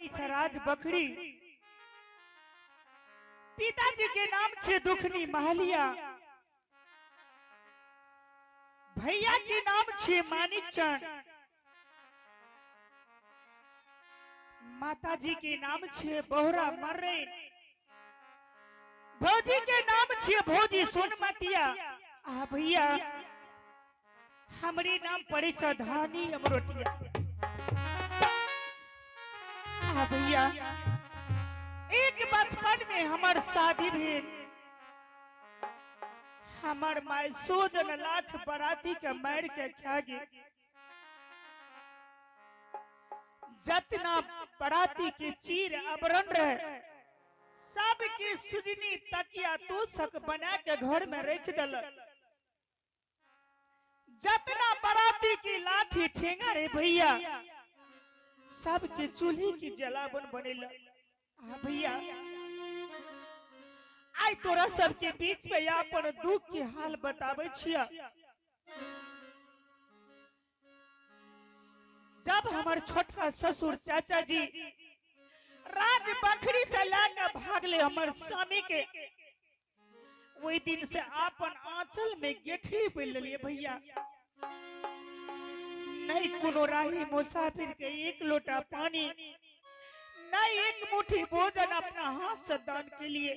छ राज बखरी, पिताजी के नाम छे दुखनी महलिया, भैया के नाम छे मानिक चंद, माताजी के नाम छे बोहरा मर्रे, भौजी के नाम छे भौजी सोनमतिया। आ भैया हमरी नाम पड़े छ धानी अमरोटिया। आ भैया एक बचपन में हमार शादी भेल, हमार माय 100 जन लाख बराती के मार के खा गे। जतना बराती के चीर अबरन रहे सबके सुजनी तकिया तोशक बना के घर में रख दल। जतना बराती की लाठी ठेंगा रे भैया सबके चूल्ही की जलावन बनेला। भैया आई तोरा सबके बीच में अपन दुख के हाल बतावे छिया। जब हमार छोटका ससुर चाचा जी राज बखरी से लाकर भागले हमार स्वामी के, वही दिन से अपन आंचल में गेठली पहन लिए भैया। नहीं कोनो राही मुसाफिर के एक लोटा पानी, नहीं एक मुट्ठी भोजन अपना हाथ से दान के लिए।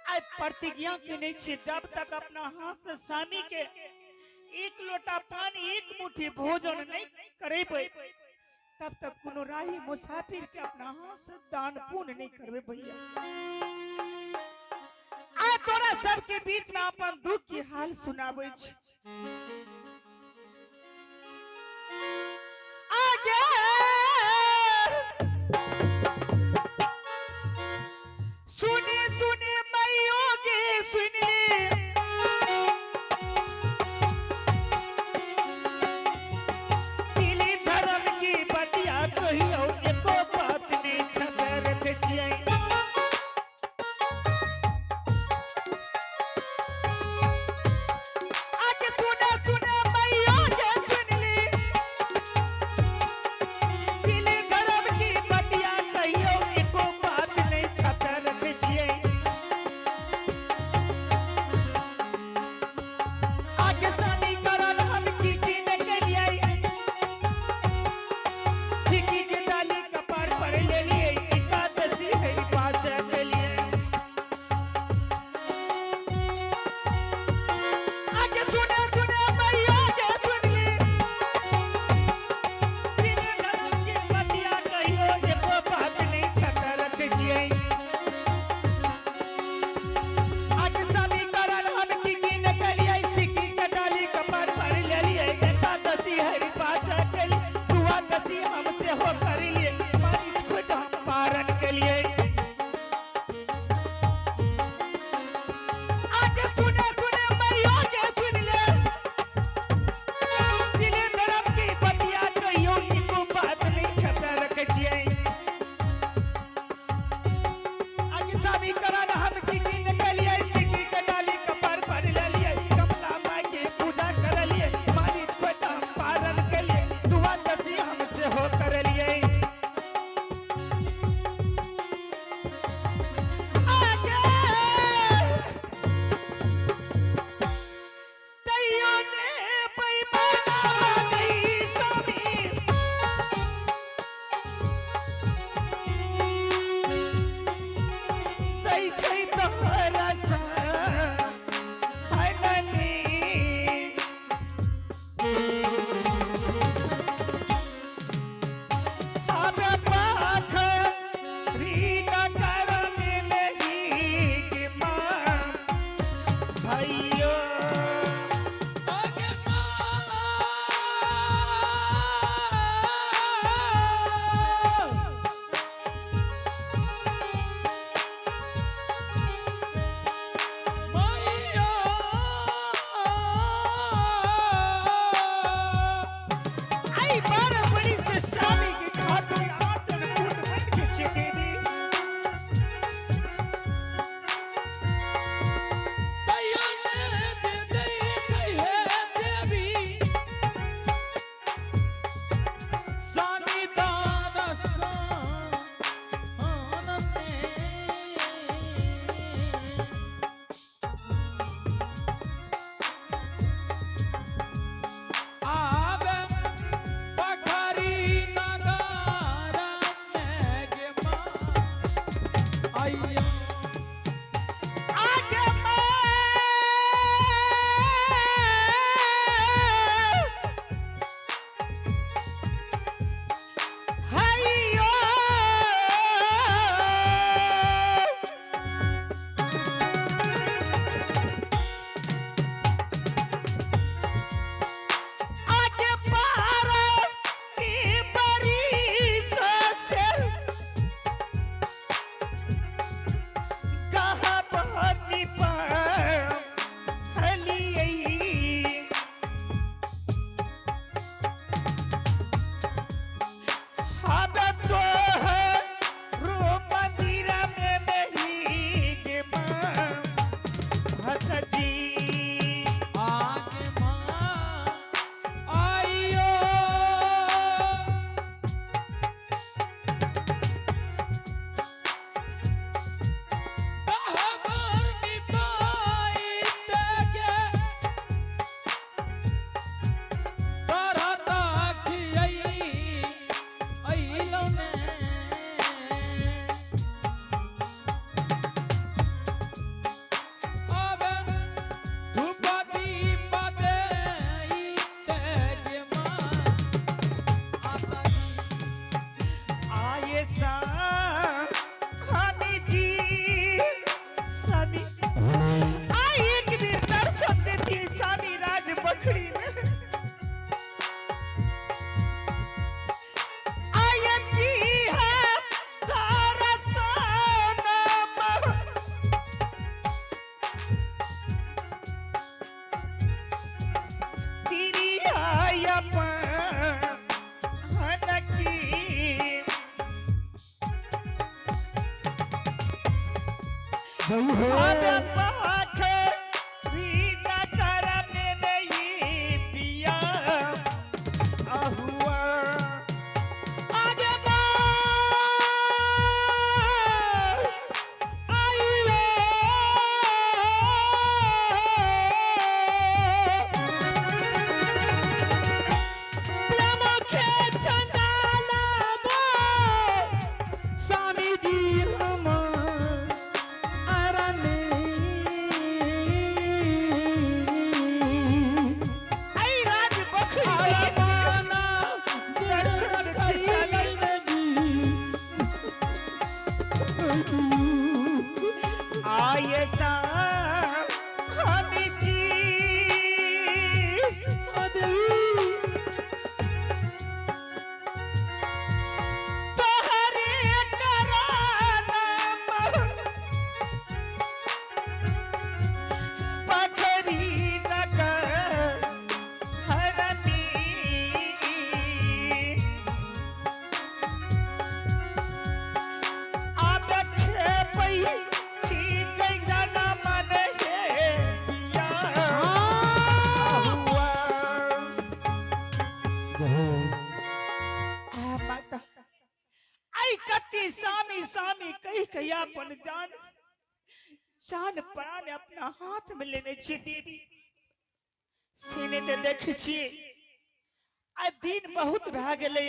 आज प्रतिज्ञा के नहीं छे जब तक अपना हाथ से स्वामी के एक लोटा पानी एक मुट्ठी भोजन नहीं करे तब तक कोनो राही मुसाफिर के अपना हाथ से दान पुण्य नहीं करबे भैया। आ तोरा सबके बीच में अपन दुख की हाल सुनाबै छी। आगे सुनी सुनी मैयो गे सुन ले, दिली धर्म की बतिया कहियो एको बात नहीं छबर देखिए। आगे सुने सुने मैयो गे सुन ले, दिली धर्म की बतिया कहियो एको बात नहीं छबर देखिए। आगे शादी करल हम की न करिए, सिक्की के डाली कपार पर ले लिए, एकादशी है पास के लिए। आगे सुने सुने मैया के सुन ले, दिल धर्म की बतिया कहियो एको बात नहीं छकर दीजिए। आगे शादी करल हम की न करिए, सिक्की के डाली कपार पर ले लिए, एकादशी है पास के लिए, द्वादशी हमसे हो कर लिए, पानी खुद हम पारण के लिए। आगे सुने सुने मैया के सुन ले, दिल धर्म की बतिया कहियो एको बात नहीं छपर रखिए। आगे शादी करल हम की न करिए, सिक्की के डाली कपार पर ले लिए, कमला माई के पूजा कर लिए, पानी खुद हम पारण के लिए, द्वादशी हमसे हो कर लिए। स्वामी जी स्वामी आई एक दिन दर्शन देती स्वामी राज बखरी में आयती है तारा सनम तेरी अपन जान प्राण अपना हाथ में लेने छी देवी सीने ते देखे छी आ दिन बहुत भए गेलै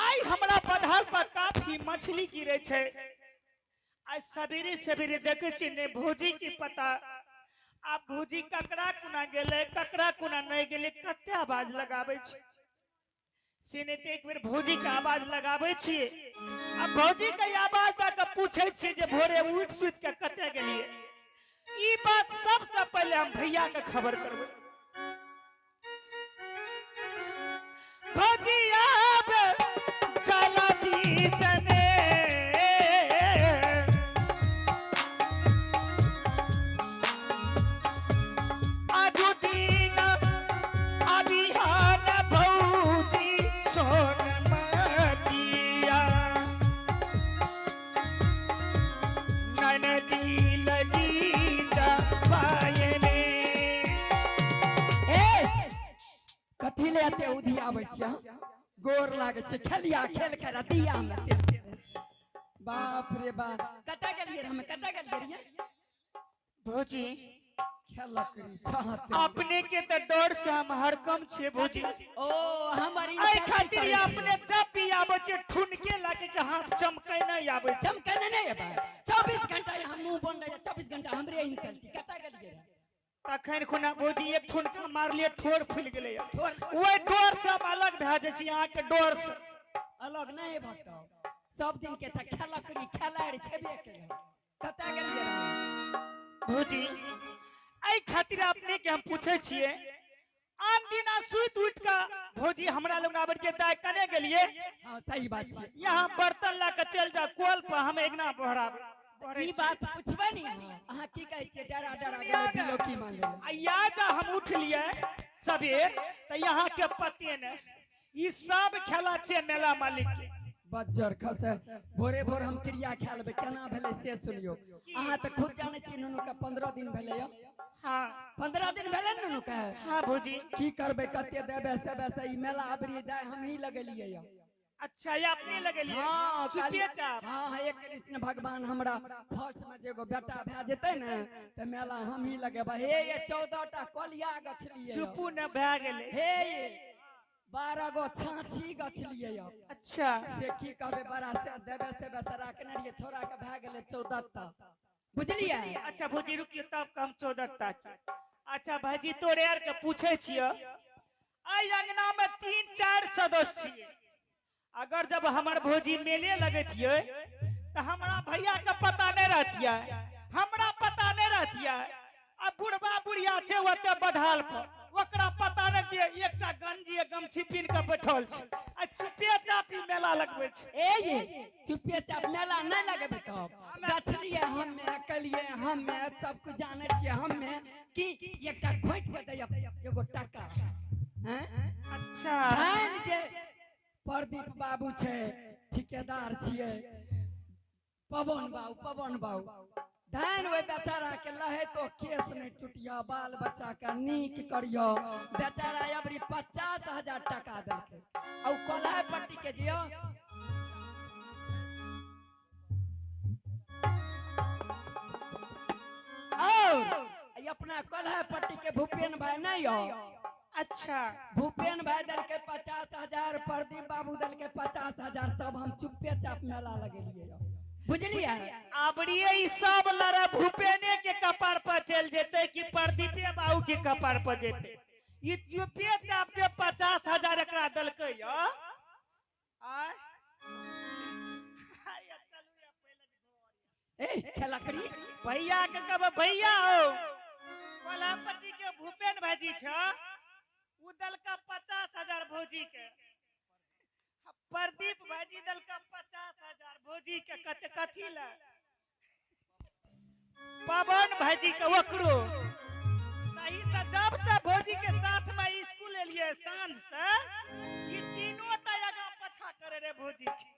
आई हमरा पधार पर काफी मछली गिरे छे आज सवेरे सवेरे देखे छी ने भौजी की पता आ भौजी ककरा कुना गेले ककरा कुना नहीं गेले कते आवाज लगाबै छी सीने ते एक बेर भौजी का आवाज लगाबै छी अब भौजी के आवाज दा के पूछे छी जे भोरे उठ सुत के कते गेलिए ई बात सबसे पहले हम भैया के खबर करबै भौजी अब चला दी सने आजू दिन अभियान भौजी सोन मतिया ननदी लजीदा पायने कथी ले आते उधी आबै छिया गोर लागे छै खेलिया खेल के रतिया में तेल बाप रे बाप कता गेलिए हम कता गेलिए रे भौजी खेला करी चाहते अपने के तो डर से हम हरकम छे भौजी ओ हमारी आई खातिर अपने जब भी आबै छे ठुनके लागे के हाथ चमकै नहीं आबै छे चमकै नहीं आबै 24 घंटा हम मुंह बंद रहे 24 घंटा हमरे इंसल्ट कता गेलिए रे तखन खुना भौजी एक ठुनका मारलिए ठोर फुल गेलै ओए डोर से हम अलग भए जाय छी अहाँ के डोर से अलग नहीं भक्तो सब दिन के त खेला करी खेलाड़ छेबे केले कता गेलिए रे भौजी आई खातिर अपने के हम पूछे छिए आन दिना सुइत उठ का भौजी हमरा लोग आबर के दाय कने गेलिए हां सही बात छै यहां बर्तन ला के चल जा कोल पर हम एकना बहराब ई बात पूछबे नहीं अहाँ की कहै छियै डरा डरा गेलै बिलो की मांगे आया जा हम उठ लिए सबेर त यहां के पते ने ई सब खेला छे मेला मालिक के बज्जर खसे भोरे भोर हम क्रिया खा लेबे केना भेले से सुनियो अहाँ त खुद जाने छी नुनु का 15 दिन भेले हां 15 दिन भेले नुनु का हां भौजी की करबे कते देबे से वैसे ई मेला अबरी दाय हम ही लगलिए या अच्छा ये अपने लगलिए हां चुपिए चाप हां एक कृष्ण भगवान हमरा फर्स्ट में जेगो बेटा भए जेते ने त मेला हम ही लगेबा हे ये 14 टा कलिया गछलिए चुपू न भए गेले हे ये 12 गो छाछी गछलिए या अच्छा से की कहबे बड़ा से देबे से बेसरा के नरिए छोरा के भए गेले 14 ता बुझलिए अच्छा भौजी रुकियो तब कम 14 तक अच्छा भाजी तोरे यार के पूछे छियो आई अंगना में 3-4 सदस्य छिए अगर जब हमार भौजी मेले लगतिये तो हमरा भैया का पता नहीं रहतिया, हमरा पता नहीं रहतिया। अब बुढ़वा बुढ़िया छे ओते बढ़ाल पर ओकरा पता नहीं दिए एकटा गंजी गमछी पिन के बैठल छे आ चुपे चापी मेला लगबै छे। ए ये चुपे चाप मेला नहीं लगबे तब गछलिए हमें कलिए हमें सब कुछ जाने छिए हमें कि एकटा खोट के दे एगो टका हैं। अच्छा धान जे प्रदीप बाबू छे ठेकेदार छिए पवन बाबू धान वे बेचारा के लहे तो केस नहीं टूटिया बाल बच्चा का नीक करियो बेचारा अबरी 50,000 टका देलके औ कोल्हा पट्टी के जियो और अपना कोल्हा पट्टी के भूपेन भाई नहीं हो। अच्छा भूपेन भाई दल के 50,000 प्रदीप बाबू दल के 50,000 तब हम चुप्पे चाप मेला लगेलिए बुझलिए। अबरिये ई सब लड़ा भूपेने के कपार पर चल जेते कि प्रदीपे बाबू के कपार पर जेते। ई चुपे चाप जे 50,000 एकरा दलकै य आय ए खेलकड़ी भैया के कब भैया हो कोल्हापट्टी के भूपेन भाजी छ उ दल का 50,000 भौजी के प्रदीप भाजी दल का 50,000 भौजी के कते कथी ला पवन भाजी के ओकरो सही से जब से भौजी के साथ में स्कूल एलिए सांझ से ये तीनों तयगा पछा करे रे भौजी की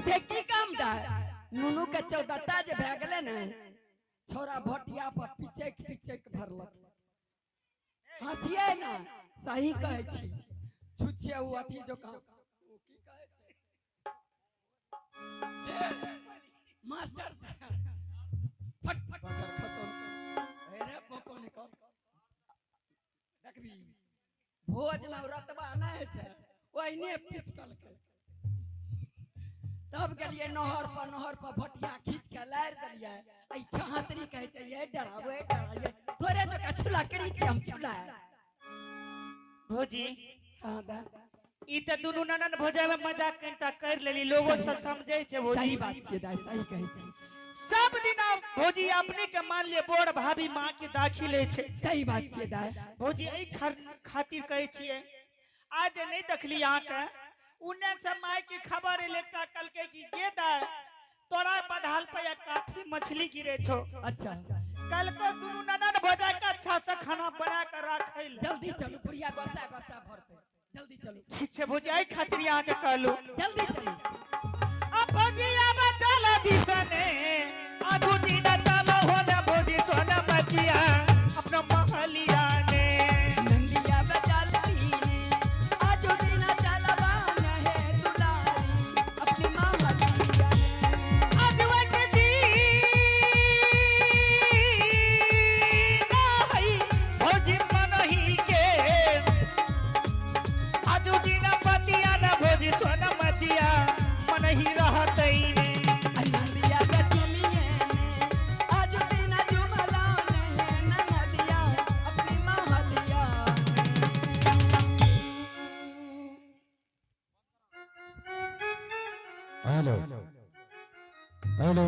से की काम दा नुनू के 14टा जे भ गेले ने छोरा भटिया पर पिचक भरलक हंसिए ना सही कहै छी छुछे उ अथी जो काम ओ की कहै छै मास्टर फट बजर खसो अरे पोको ने कर देखबी भोज में रतबा नहीं छै ओइने पिचकल के तब गेलिए नहर पर भटिया खींच के लार दलिए आई छहातरी कहै छै ये डरावे तोरे जो का छुला करी छी हम छुला भौजी। हां दा ई त दुनु ननन भौजा में मजाक कनता कर लेली लोगो से समझै छै भौजी। सही बात छै दा सही कहै छी सब दिन भौजी अपने के मान लिए बोर भाभी मां के दाखिले छै। सही बात छै दा भौजी एई खातिर कहै छियै आज नहीं देखली अहाँ के उन्ने से माय की खबर लेता कल के की गे दा तोरा बधाल पे काफी मछली गिरे छो। अच्छा कल को दुनु ननन भौजा के अच्छा से खाना बना के राखै ले जल्दी चलो बुढ़िया गोसा भरते जल्दी चलो ठीक छै भौजी एई खातिर अहाँ के कहलू जल्दी चलो अब भौजी आबा चला दिसने आजू दिन चलो होने भौजी सोना मतिया अपना महलिया ने नंदिया बचाली आजू दिन चलवा है दुलारी अपनी महलिया आज वक्त दी नहीं भौजी मनही के आजू दिन पतिया न भौजी सोना मतिया मनही रहतै ने नंदिया बचलिए आजू दिन जुमला है नंदिया अपनी महलिया हेलो हेलो